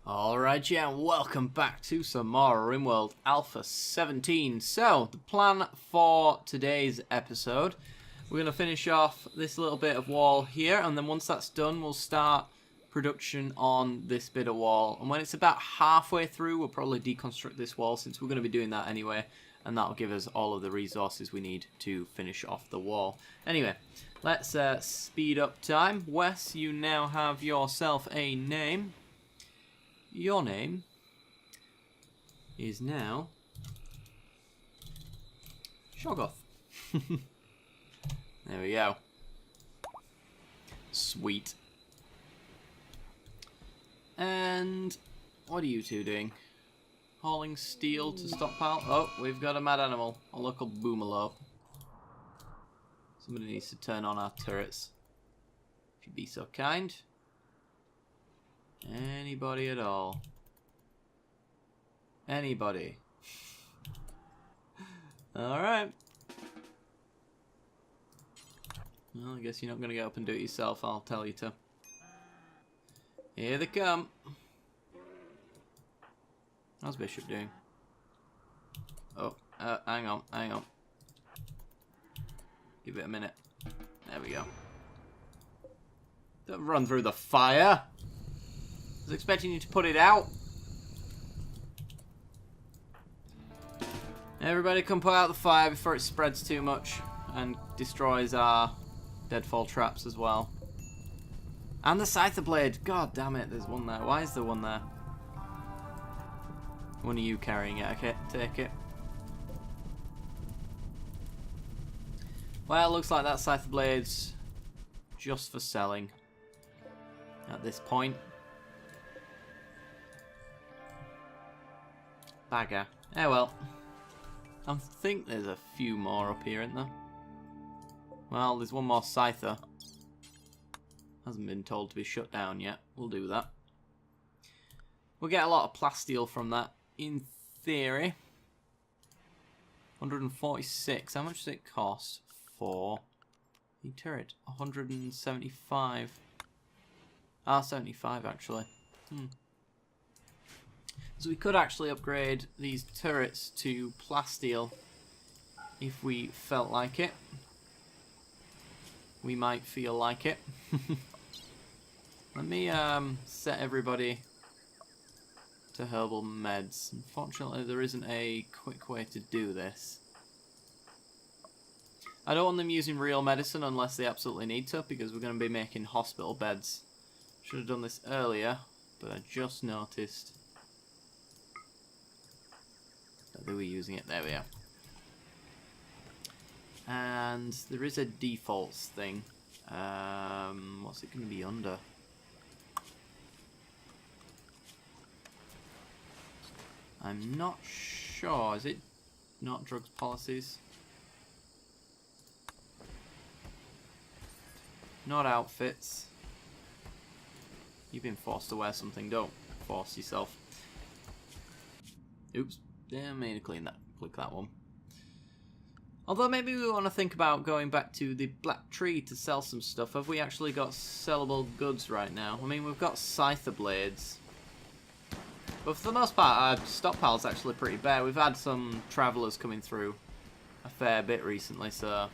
Alright, yeah, and welcome back to some more Rimworld Alpha 17. So, the plan for today's episode, we're going to finish off this little bit of wall here, and then once that's done, we'll start production on this bit of wall. And when it's about halfway through, we'll probably deconstruct this wall, since we're going to be doing that anyway, and that'll give us all of the resources we need to finish off the wall. Anyway, let's speed up time. Wes, you now have yourself a name. Your name is now Shoggoth. There we go. Sweet. And what are you two doing? Hauling steel to stockpile. Oh, we've got a mad animal. A local boomalope. Somebody needs to turn on our turrets. If you'd be so kind. Anybody at all? Anybody? Alright. Well, I guess you're not going to get up and do it yourself, I'll tell you to. Here they come. How's Bishop doing? Oh, hang on, hang on. Give it a minute. There we go. Don't run through the fire. I was expecting you to put it out. Everybody come put out the fire before it spreads too much and destroys our deadfall traps as well. And the scyther blade. God damn it, there's one there. Why is there one there? One of you carrying it. Okay, take it. Well, looks like that scyther blade's just for selling at this point. Bagger. Oh well. I think there's a few more up here, isn't there? Well, there's one more scyther. Hasn't been told to be shut down yet. We'll do that. We'll get a lot of plasteel from that, in theory. 146. How much does it cost for the turret? 175. Ah, 75 actually. So we could actually upgrade these turrets to plasteel if we felt like it. We might feel like it. Let me set everybody to herbal meds. Unfortunately, there isn't a quick way to do this. I don't want them using real medicine unless they absolutely need to, because we're going to be making hospital beds. Should have done this earlier, but I just noticed they were using it. There we are. And there is a defaults thing. What's it going to be under? I'm not sure. Is it not drugs policies? Not outfits. You've been forced to wear something. Don't force yourself. Oops. Yeah, I made to clean that. Click that one. Although maybe we want to think about going back to the Black Tree to sell some stuff. Have we actually got sellable goods right now? I mean, we've got scyther blades. But for the most part, our stockpile's actually pretty bare. We've had some travellers coming through a fair bit recently, so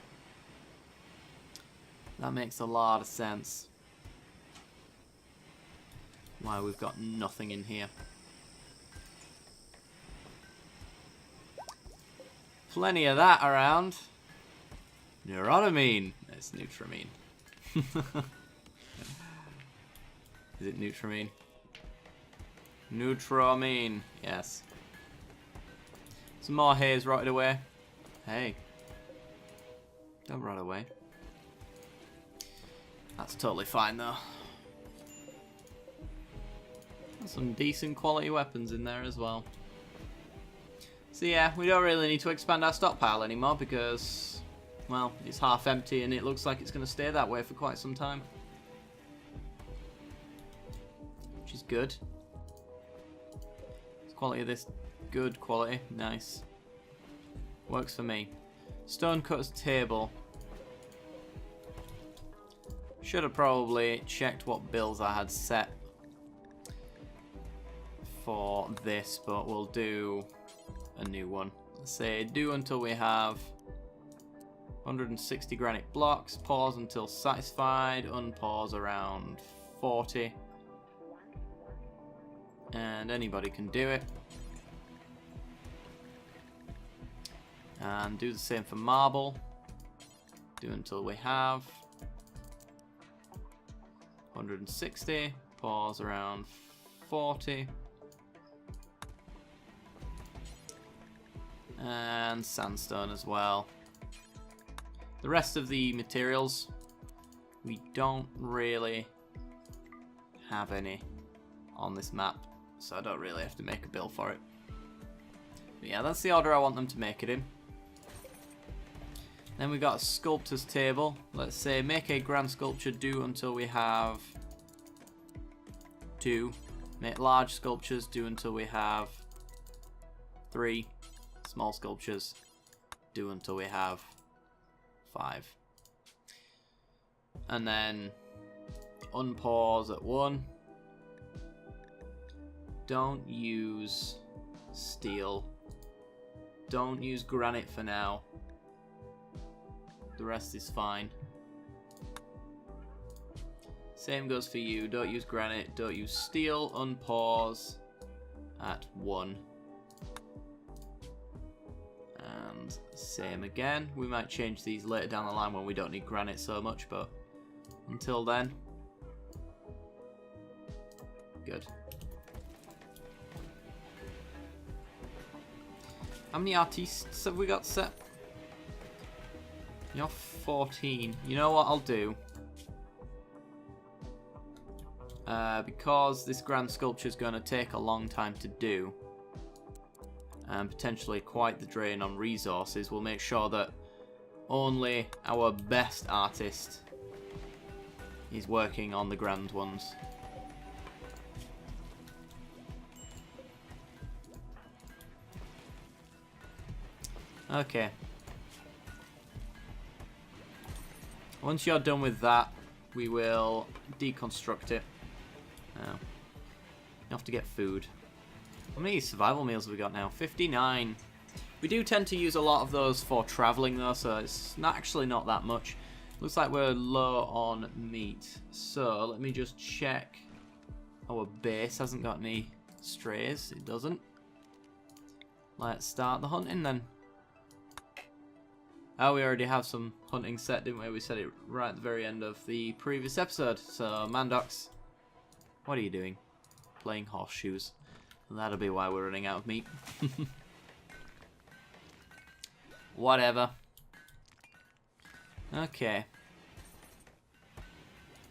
that makes a lot of sense. Why we've got nothing in here. Plenty of that around. Neurotamine. It's Nutramine. Is it Nutramine? Nutramine. Yes. Some more haze rotted away. Hey. Don't rot away. That's totally fine though. There's some decent quality weapons in there as well. So yeah, we don't really need to expand our stockpile anymore because, well, it's half empty and it looks like it's going to stay that way for quite some time. Which is good. The quality of this, good quality, nice. Works for me. Stonecutter's table. Should have probably checked what bills I had set. for this, but we'll do a new one. Let's say do until we have 160 granite blocks, pause until satisfied, unpause around 40. And anybody can do it. And do the same for marble. Do until we have 160, pause around 40. And sandstone as well. The rest of the materials, we don't really have any on this map, so I don't really have to make a build for it. But yeah, that's the order I want them to make it in. Then we got a sculptor's table. Let's say make a grand sculpture, do until we have 2. Make large sculptures, do until we have 3. Small sculptures, do until we have 5. And then unpause at 1. Don't use steel. Don't use granite for now. The rest is fine. Same goes for you. Don't use granite. Don't use steel. Unpause at 1. And same again. We might change these later down the line when we don't need granite so much, but until then, good. How many artistes have we got set? You're 14. You know what I'll do? Because this grand sculpture is going to take a long time to do, and potentially quite the drain on resources, we'll make sure that only our best artist is working on the grand ones. Okay. Once you're done with that, we will deconstruct it. You have to get food. How many survival meals have we got now? 59. We do tend to use a lot of those for traveling though, so it's actually not that much. Looks like we're low on meat. So let me just check. Our base hasn't got any strays. It doesn't. Let's start the hunting then. Oh, we already have some hunting set, didn't we? We said it right at the very end of the previous episode. So, Mandox, what are you doing? Playing horseshoes. That'll be why we're running out of meat. Whatever. Okay.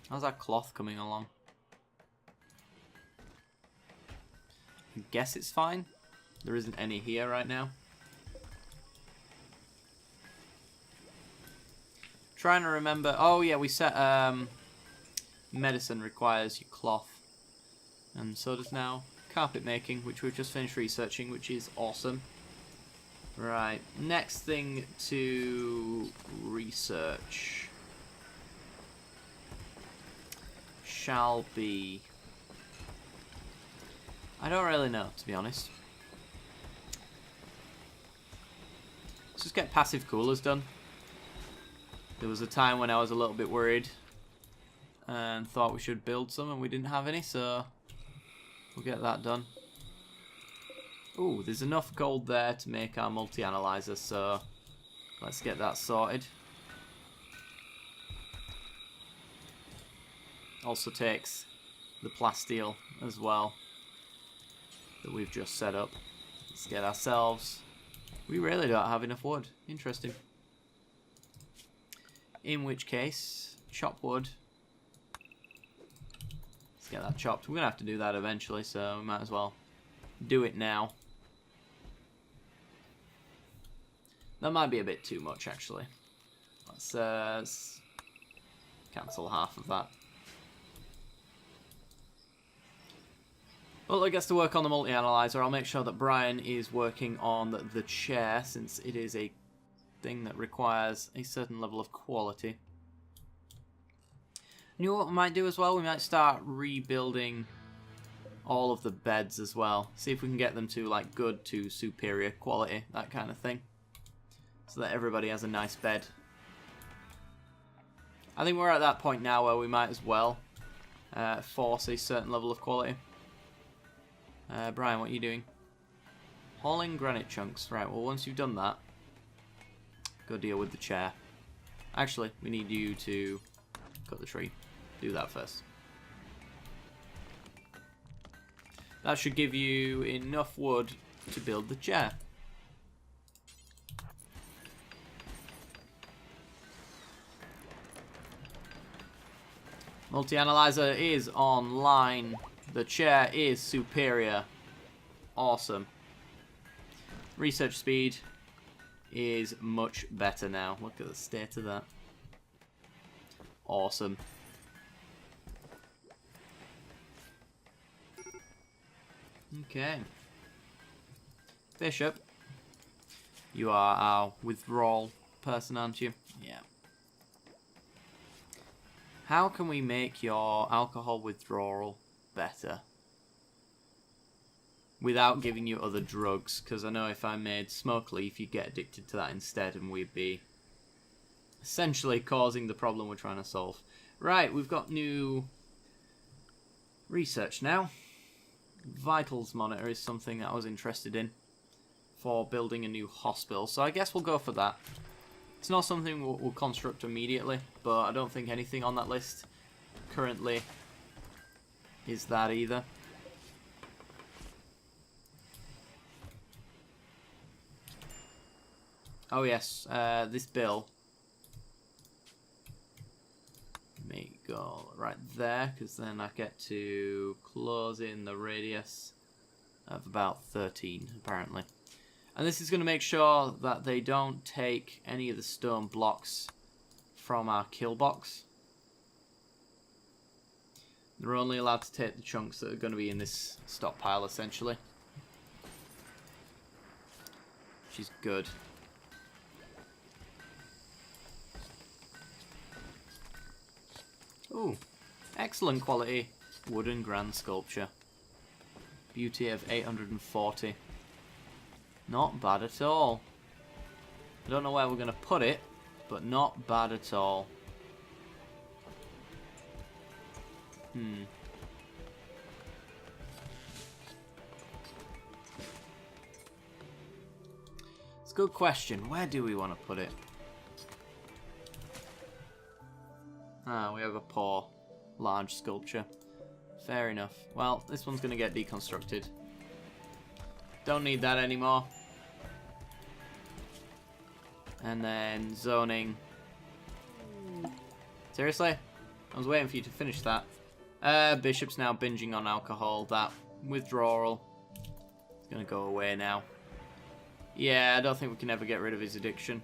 How's that cloth coming along? I guess it's fine. There isn't any here right now. Trying to remember. Oh yeah, we set medicine requires your cloth, and so does now carpet making, which we've just finished researching, which is awesome. Right, next thing to research shall be, I don't really know, to be honest. Let's just get passive coolers done. There was a time when I was a little bit worried and thought we should build some, and we didn't have any, so we'll get that done. Ooh, there's enough gold there to make our multi-analyzer, so let's get that sorted. Also takes the plasteel as well that we've just set up. Let's get ourselves... We really don't have enough wood. Interesting. In which case, chop wood. Let's get that chopped. We're going to have to do that eventually, so we might as well do it now. That might be a bit too much, actually. Let's cancel half of that. Well, I guess to work on the multi-analyzer, I'll make sure that Brian is working on the chair, since it is a thing that requires a certain level of quality. You know what we might do as well? We might start rebuilding all of the beds as well. See if we can get them to like good to superior quality, that kind of thing. So that everybody has a nice bed. I think we're at that point now where we might as well force a certain level of quality. Brian, what are you doing? Hauling granite chunks. Right, well once you've done that, go deal with the chair. Actually, we need you to cut the tree. Do that first. That should give you enough wood to build the chair. Multi-analyzer is online. The chair is superior. Awesome. Research speed is much better now. Look at the state of that. Awesome. Okay. Bishop. You are our withdrawal person, aren't you? Yeah. How can we make your alcohol withdrawal better? Without giving you other drugs, because I know if I made smoke leaf, you'd get addicted to that instead, and we'd be essentially causing the problem we're trying to solve. Right, we've got new research now. Vitals monitor is something that I was interested in for building a new hospital, so I guess we'll go for that. It's not something we'll construct immediately, but I don't think anything on that list currently is that either. Oh yes, this bill may go right there, because then I get to close in the radius of about 13 apparently. And this is going to make sure that they don't take any of the stone blocks from our kill box. They're only allowed to take the chunks that are going to be in this stockpile essentially. Which is good. Ooh, excellent quality wooden grand sculpture. Beauty of 840. Not bad at all. I don't know where we're going to put it, but not bad at all. It's a good question. Where do we want to put it? Ah, we have a poor, large sculpture. Fair enough. Well, this one's going to get deconstructed. Don't need that anymore. And then zoning. Seriously? I was waiting for you to finish that. Bishop's now binging on alcohol. That withdrawal is going to go away now. Yeah, I don't think we can ever get rid of his addiction.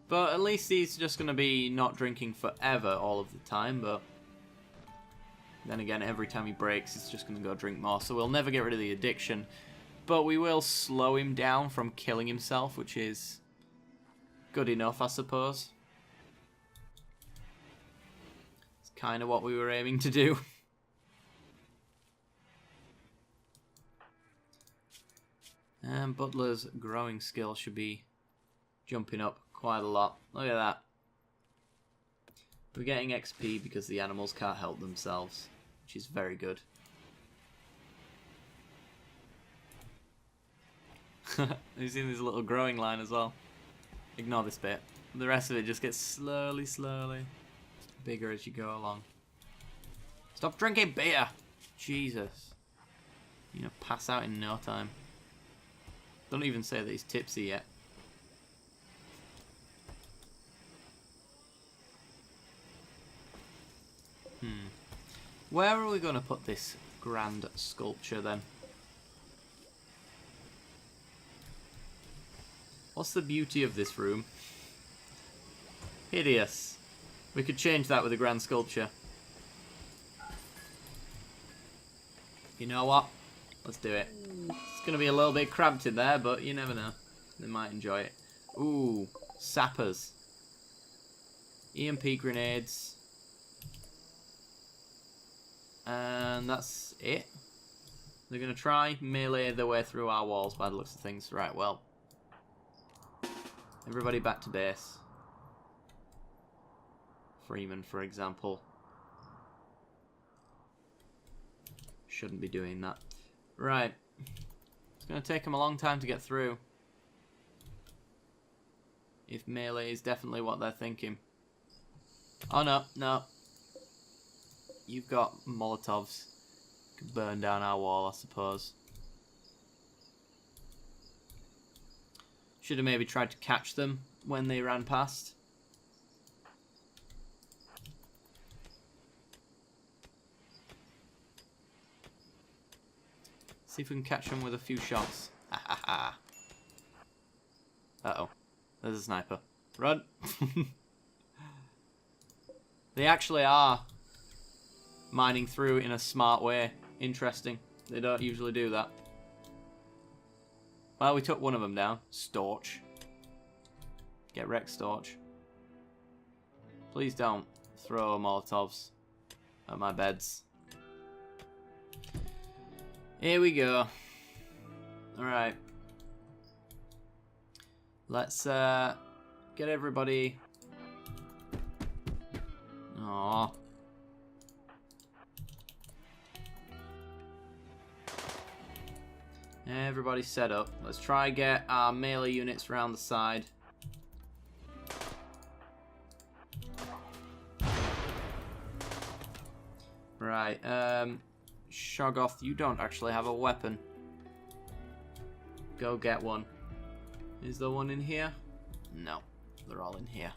But at least he's just going to be not drinking forever all of the time, but then again, every time he breaks, he's just going to go drink more. So we'll never get rid of the addiction. But we will slow him down from killing himself, which is good enough, I suppose. It's kind of what we were aiming to do. And Butler's growing skill should be jumping up quite a lot. Look at that. We're getting XP because the animals can't help themselves, which is very good. You've seen this little growing line as well. Ignore this bit. The rest of it just gets slowly bigger as you go along. Stop drinking beer! Jesus. You're gonna pass out in no time. Don't even say that he's tipsy yet. Where are we going to put this grand sculpture then? What's the beauty of this room? Hideous. We could change that with a grand sculpture. You know what? Let's do it. It's going to be a little bit cramped in there, but you never know. They might enjoy it. Ooh, sappers. EMP grenades. And that's it. They're going to try melee their way through our walls by the looks of things. Right, well. Everybody back to base. Freeman, for example. Shouldn't be doing that. Right. It's going to take them a long time to get through. If melee is definitely what they're thinking. Oh, no, no. You've got Molotovs. Could burn down our wall, I suppose. Should have maybe tried to catch them when they ran past. See if we can catch them with a few shots. Ha ha ha. Uh-oh. There's a sniper. Run! They actually are mining through in a smart way. Interesting. They don't usually do that. Well, we took one of them down. Storch. Get wrecked, Storch. Please don't throw Molotovs at my beds. Here we go. Alright. Let's get everybody... Aww. Everybody's set up. Let's try get our melee units around the side. Right, Shoggoth, you don't actually have a weapon. Go get one. Is there one in here? No, they're all in here.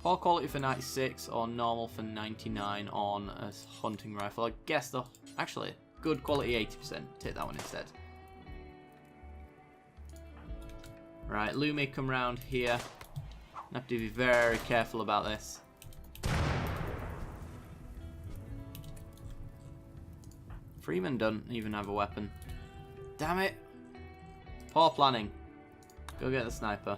Poor quality for 96 or normal for 99 on a hunting rifle. I guess the actually good quality 80%. Take that one instead. Right, Lumi, come round here. I have to be very careful about this. Freeman doesn't even have a weapon. Damn it! Poor planning. Go get the sniper.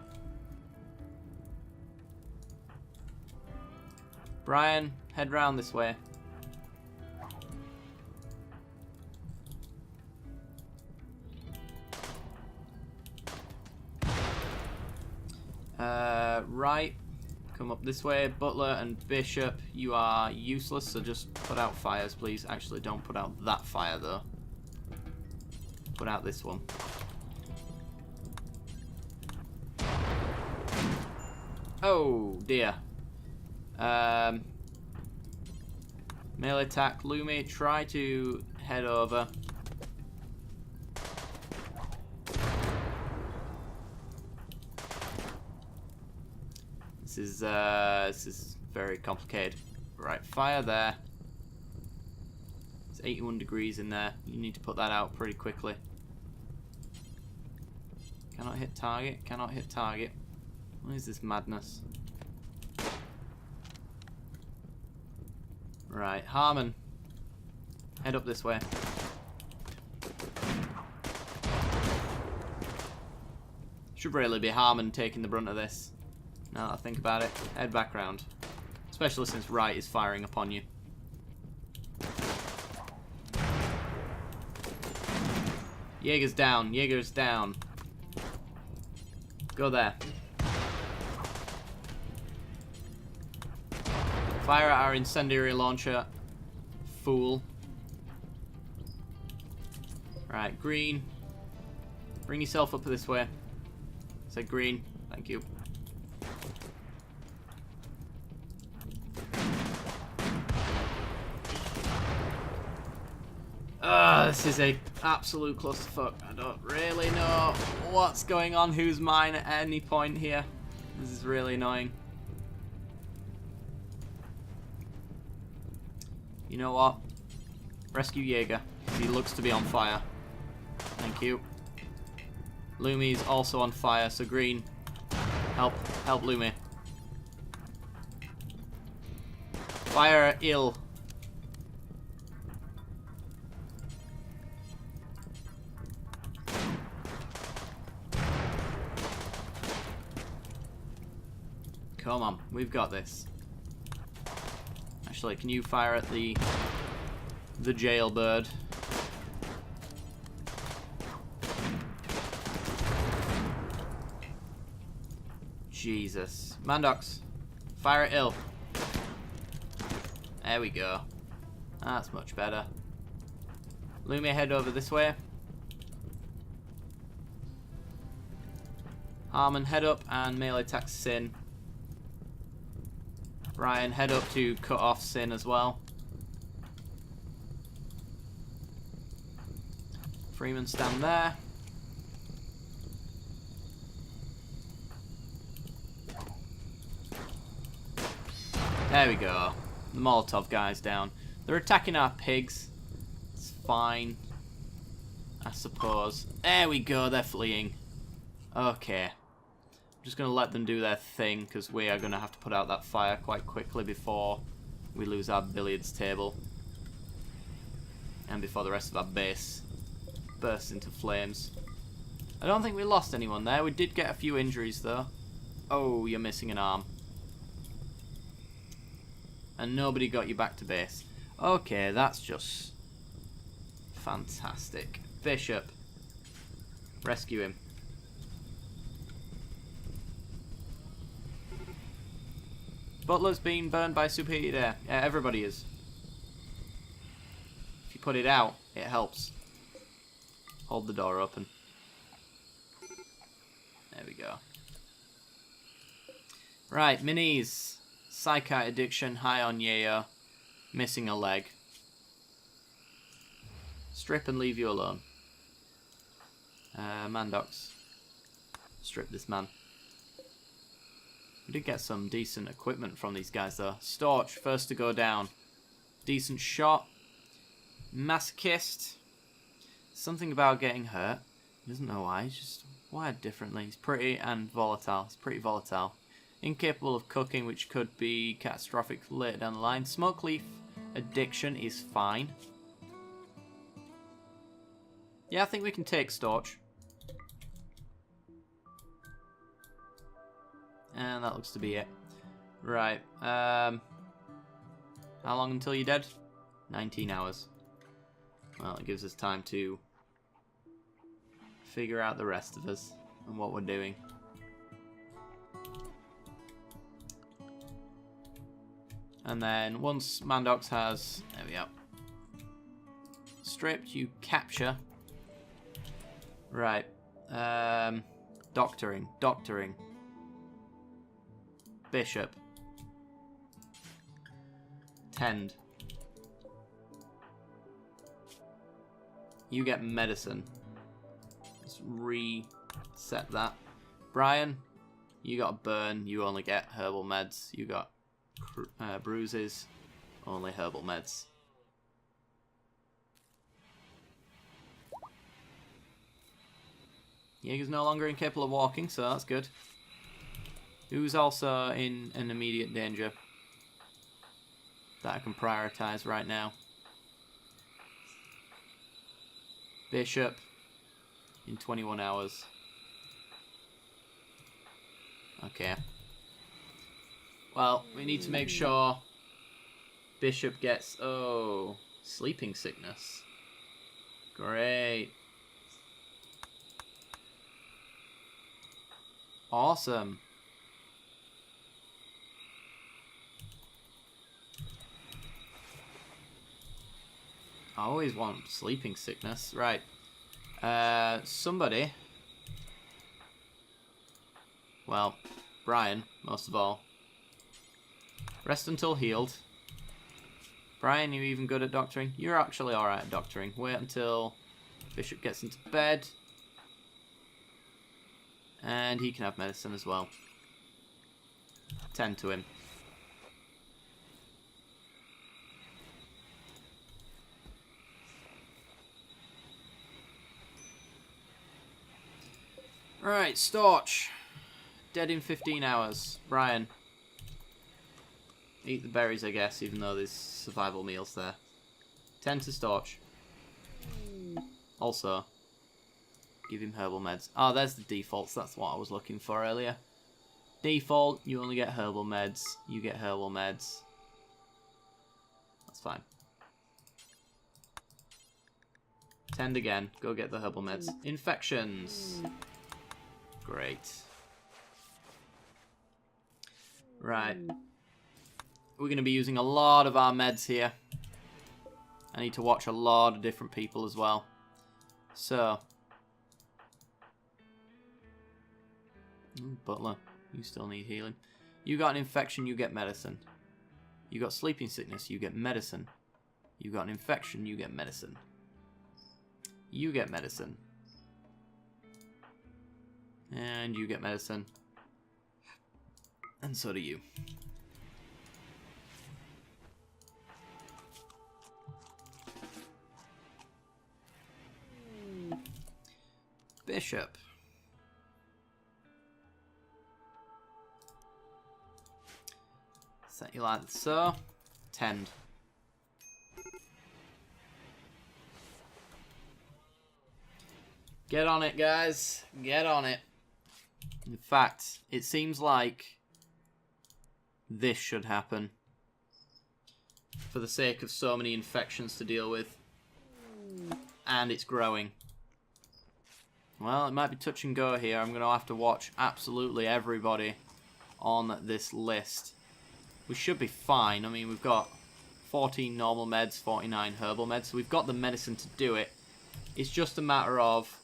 Brian, head round this way. Right. Come up this way. Butler and Bishop, you are useless, so just put out fires, please. Actually, don't put out that fire, though. Put out this one. Oh, dear. Melee attack. Lumi, try to head over. This is very complicated. Right, fire there. It's 81 degrees in there. You need to put that out pretty quickly. Cannot hit target. Cannot hit target. What is this madness? Right, Harmon. Head up this way. Should really be Harmon taking the brunt of this. Now that I think about it, head back round. Especially since Wright is firing upon you. Jaeger's down. Jaeger's down. Go there. Fire at our incendiary launcher. Fool. Right, green. Bring yourself up this way. Say green. Thank you. This is a absolute clusterfuck. I don't really know what's going on, who's mine at any point here. This is really annoying. You know what? Rescue Jaeger. He looks to be on fire. Thank you. Lumi's also on fire, so green. Help Lumi. Fire ill. Come on, we've got this. Actually, can you fire at the the jailbird. Jesus. Mandox, fire it ill. There we go. That's much better. Lumia, head over this way. Harmon, head up and melee attack Sin. Ryan, head up to cut off Sin as well. Freeman, stand there. There we go. The Molotov guy's down. They're attacking our pigs. It's fine, I suppose. There we go, they're fleeing. Okay. I'm just going to let them do their thing, because we are going to have to put out that fire quite quickly before we lose our billiards table. And before the rest of our base bursts into flames. I don't think we lost anyone there. We did get a few injuries, though. Oh, you're missing an arm. And nobody got you back to base. Okay, that's just fantastic. Bishop. Rescue him. Butler's been burned by superheated air. Yeah, everybody is. If you put it out, it helps. Hold the door open. There we go. Right, minis. Psychite addiction, high on yayo. Missing a leg. Strip and leave you alone. Mandox. Strip this man. We did get some decent equipment from these guys though. Storch, first to go down. Decent shot. Masochist. Something about getting hurt. He doesn't know why, he's just wired differently. He's pretty and volatile. He's pretty volatile. Incapable of cooking, which could be catastrophic later down the line. Smoke leaf addiction is fine. Yeah, I think we can take Storch. And that looks to be it. Right. How long until you're dead? 19 hours. Well, it gives us time to figure out the rest of us and what we're doing. And then once Mandox has... There we go. Stripped, you capture. Right. Doctoring. Doctoring. Bishop. Tend. You get medicine. Let's reset that. Brian, you got a burn. You only get herbal meds. You got bruises. Only herbal meds. Jaeger's no longer incapable of walking, so that's good. Who's also in an immediate danger that I can prioritize right now? Bishop in 21 hours. Okay. Well, we need to make sure Bishop gets... Oh, sleeping sickness. Great. Awesome. I always want sleeping sickness. Right. Somebody. Well, Brian, most of all. Rest until healed. Brian, you even good at doctoring? You're actually alright at doctoring. Wait until Bishop gets into bed. And he can have medicine as well. Tend to him. Right, Storch. Dead in 15 hours. Brian. Eat the berries, I guess, even though there's survival meals there. Tend to Storch. Also, give him herbal meds. Oh, there's the defaults. That's what I was looking for earlier. Default, you only get herbal meds. You get herbal meds. That's fine. Tend again. Go get the herbal meds. Infections. Great. Right. We're going to be using a lot of our meds here. I need to watch a lot of different people as well. So. Butler, you still need healing. You got an infection, you get medicine. You got sleeping sickness, you get medicine. You got an infection, you get medicine. You get medicine. And you get medicine. And so do you. Bishop. Set you like so. Tend. Get on it, guys. Get on it. In fact, it seems like this should happen. For the sake of so many infections to deal with. And it's growing. Well, it might be touch and go here. I'm going to have to watch absolutely everybody on this list. We should be fine. I mean, we've got 14 normal meds, 49 herbal meds. So we've got the medicine to do it. It's just a matter of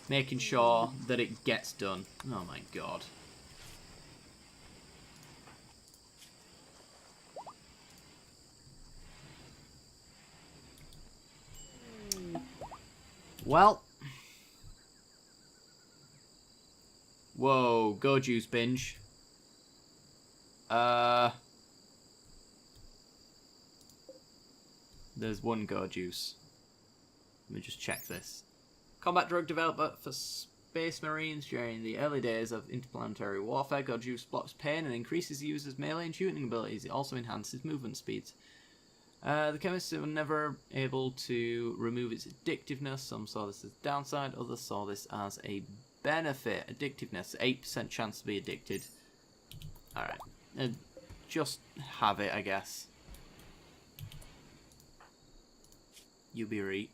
making sure that it gets done. Oh my god. Well. Whoa, go juice binge. There's one go juice. Let me just check this. Combat drug development for space marines during the early days of interplanetary warfare. God juice blocks pain and increases the user's melee and shooting abilities. It also enhances movement speeds. The chemists were never able to remove its addictiveness. Some saw this as a downside, others saw this as a benefit. Addictiveness, 8% chance to be addicted. Alright, just have it, I guess. You be right.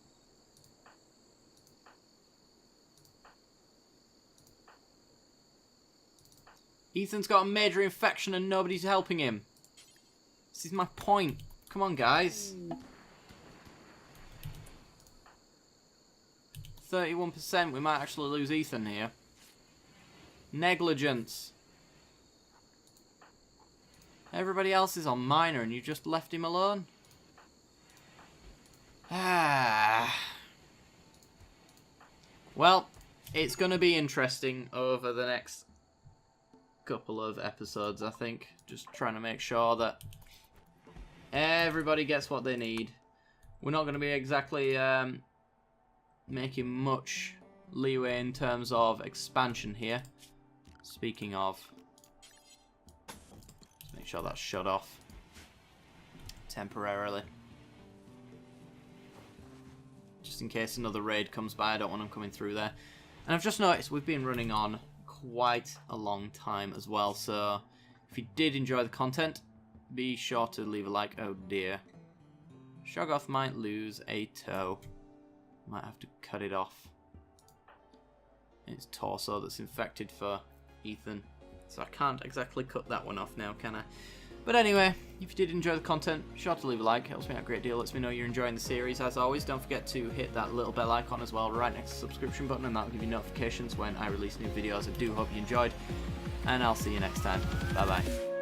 Ethan's got a major infection and nobody's helping him. This is my point. Come on, guys. 31%. We might actually lose Ethan here. Negligence. Everybody else is on minor and you just left him alone? Ah. Well, it's going to be interesting over the next couple of episodes, I think. Just trying to make sure that everybody gets what they need. We're not going to be exactly making much leeway in terms of expansion here. Speaking of, let's make sure that's shut off temporarily. Just in case another raid comes by, I don't want them coming through there. And I've just noticed we've been running on quite a long time as well, so if you did enjoy the content, be sure to leave a like. Oh dear. Shoggoth might lose a toe. Might have to cut it off. It's torso that's infected for Ethan. So I can't exactly cut that one off now, can I? But anyway, if you did enjoy the content, be sure to leave a like. It helps me out a great deal. Lets me know you're enjoying the series. As always, don't forget to hit that little bell icon as well right next to the subscription button, and that'll give you notifications when I release new videos. I do hope you enjoyed, and I'll see you next time. Bye bye.